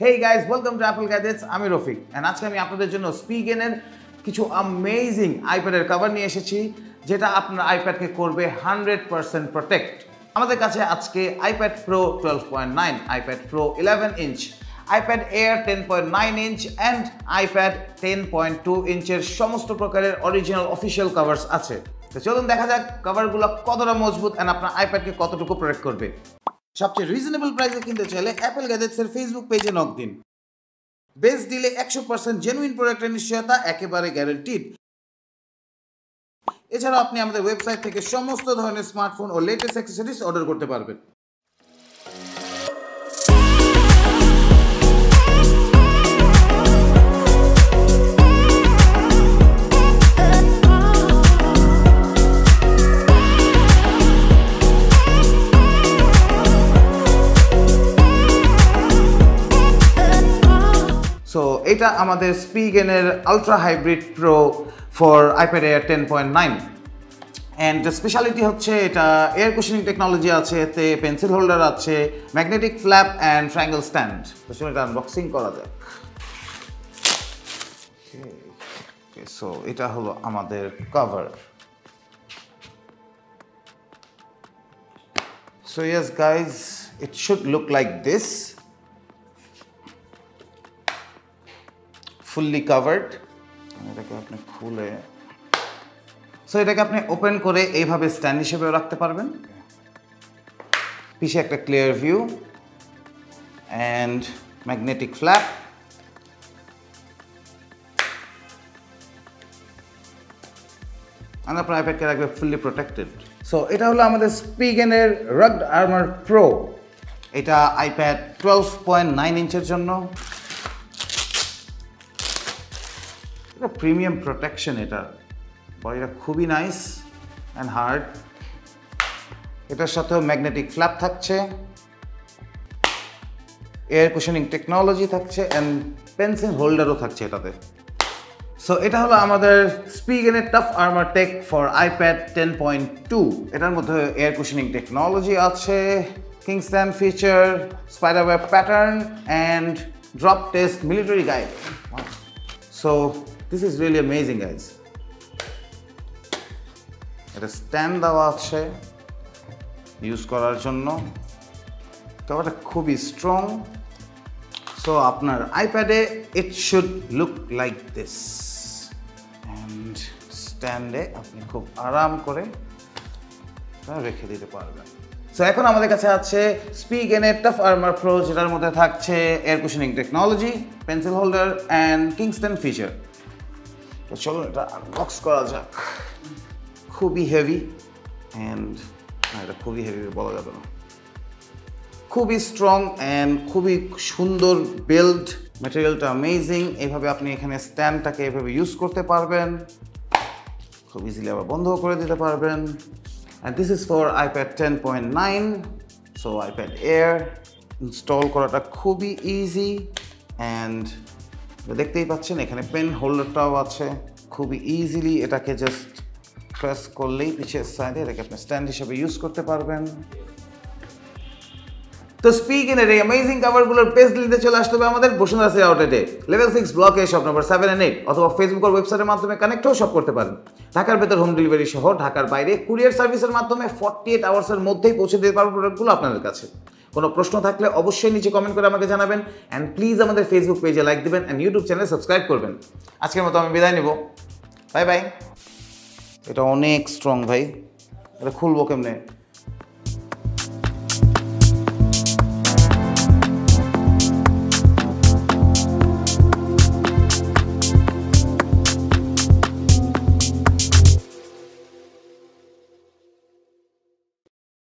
Hey guys, welcome to Apple Gadgets. আমি Rafiq and আজকে আমি আপনাদের জন্য Spigen-এর কিছু অ্যামেজিং আইপ্যাডের কভার নিয়ে এসেছি যেটা আপনার আইপ্যাডকে করবে 100% প্রটেক্ট। আমাদের কাছে আজকে iPad Pro 12.9, iPad Pro 11 inch, iPad Air 10.9 inch and iPad 10.2 ইঞ্চের সমস্ত প্রকারের অরিজিনাল অফিশিয়াল কভারস আছে। তো চলুন দেখা যাক কভারগুলো কতটা মজবুত and আপনার আইপ্যাডকে কতটুকু প্রোটেক্ট করবে। সবচেয়ে রিজনেবল প্রাইসে কিনতে চাইলে অ্যাপল গ্যাজেটসের ফেসবুক পেজে নক দিন। বেস্ট ডিলে 100% জেনুইন প্রোডাক্টের নিশ্চয়তা একেবারে গ্যারান্টিড। এছাড়াও আপনি আমাদের ওয়েবসাইট থেকে সমস্ত ধরনের স্মার্টফোন ও লেটেস্ট অ্যাক্সেসরিজ অর্ডার করতে পারবেন। সো এটা আমাদের Spigen-এর ultra hybrid pro for iPad Air 10.9 and speciality হচ্ছে এটা এয়ার কুশনিং টেকনোলজি আছে, এতে পেন্সিল হোল্ডার আছে, magnetic flap and triangle stand. তো চলুন এটা আনবক্সিং করা যাক। সো এটা হলো আমাদের cover. So yes guys, it should look like this, fully covered. এটাকে আপনি খুলে এটাকে আপনি ওপেন করে এইভাবে স্ট্যান্ড হিসেবেও রাখতে পারবেন। পিছে একটা clear view and magnetic flap. আপনার আইপ্যাডকে রাখবে ফুললি প্রোটেক্টেড। সো এটা হলো আমাদের Spigen-এর রাগড আর্মার প্রো। এটা iPad 12.9 ইঞ্চের জন্য। প্রিমিয়াম প্রোটেকশন এটা খুবই নাইস অ্যান্ড হার্ড। এটার সাথেও ম্যাগনেটিক ফ্ল্যাপ থাকছে, এয়ার কুশনিং টেকনোলজি থাকছে অ্যান্ড পেন্সিল হোল্ডারও থাকছে এটাতে। সো এটা হলো আমাদের Spigen-এর tough armour tech for iPad 10.2। এটার মধ্যে এয়ার কুশনিং টেকনোলজি আছে, kickstand feature, spider web pattern and drop test military guide. সো this is really amazing guys. এটা স্ট্যান্ড দেওয়া আছে ইউজ করার জন্য। কভারটা খুবই স্ট্রং। সো আপনার আইপ্যাডে it should look like this and স্ট্যান্ডে আপনি খুব আরাম করে রেখে দিতে পারবেন। সো এখন আমাদের কাছে আছে Spigen-এর টাফ আর্মার প্রো, যেটার মধ্যে থাকছে air cushioning technology, pencil holder and Kingston feature. তো চলুন এটা আনবক্স করা যাক। খুবই হেভি অ্যান্ড এটা খুবই হেভি বলা যাবে না, খুবই স্ট্রং অ্যান্ড খুবই সুন্দর বিল্ড। ম্যাটেরিয়ালটা অ্যামেজিং। এইভাবে আপনি এখানে স্ট্যান্ডটাকে এভাবে ইউজ করতে পারবেন, খুব ইজিলি আবার বন্ধও করে দিতে পারবেন। And this is for iPad 10.9। So iPad Air install করাটা খুবই ইজি অ্যান্ড দেখতেই পাচ্ছেন এখানে পেন হোল্ডারটাও আছে। খুবই ইজিলি এটাকে জাস্ট প্রেস করলেই পিছের সাইডে এটাকে আপনি স্ট্যান্ড হিসেবে ইউজ করতে পারবেন। তো Spigen-এর এই অ্যামেজিং কভারগুলোর বেস্ট দিতে চলে আসতে হবে আমাদের বসুন্ধরা সিটি আউটলেটে, লেভেল 6 ব্লকে, শপ নম্বর 7 and 8, অথবা ফেসবুক আর ওয়েবসাইটের মাধ্যমে কানেক্ট হয়ে শপ করতে পারেন। ঢাকার ভেতর হোম ডেলিভারি সহ ঢাকার বাইরে কুরিয়ার সার্ভিসের মাধ্যমে 48 আওয়ার্সের মধ্যেই পৌঁছে দিতে পারবো প্রোডাক্টগুলো আপনাদের কাছে। কোনো প্রশ্ন থাকলে অবশ্যই নিচে কমেন্ট করে আমাকে জানাবেন অ্যান্ড প্লিজ আমাদের ফেসবুক পেজে লাইক দিবেন অ্যান্ড ইউটিউব চ্যানেলে সাবস্ক্রাইব করবেন। আজকের মতো আমি বিদায় নেব, বাই বাই। এটা অনেক স্ট্রং ভাই, এটা খুলবো কেমনে?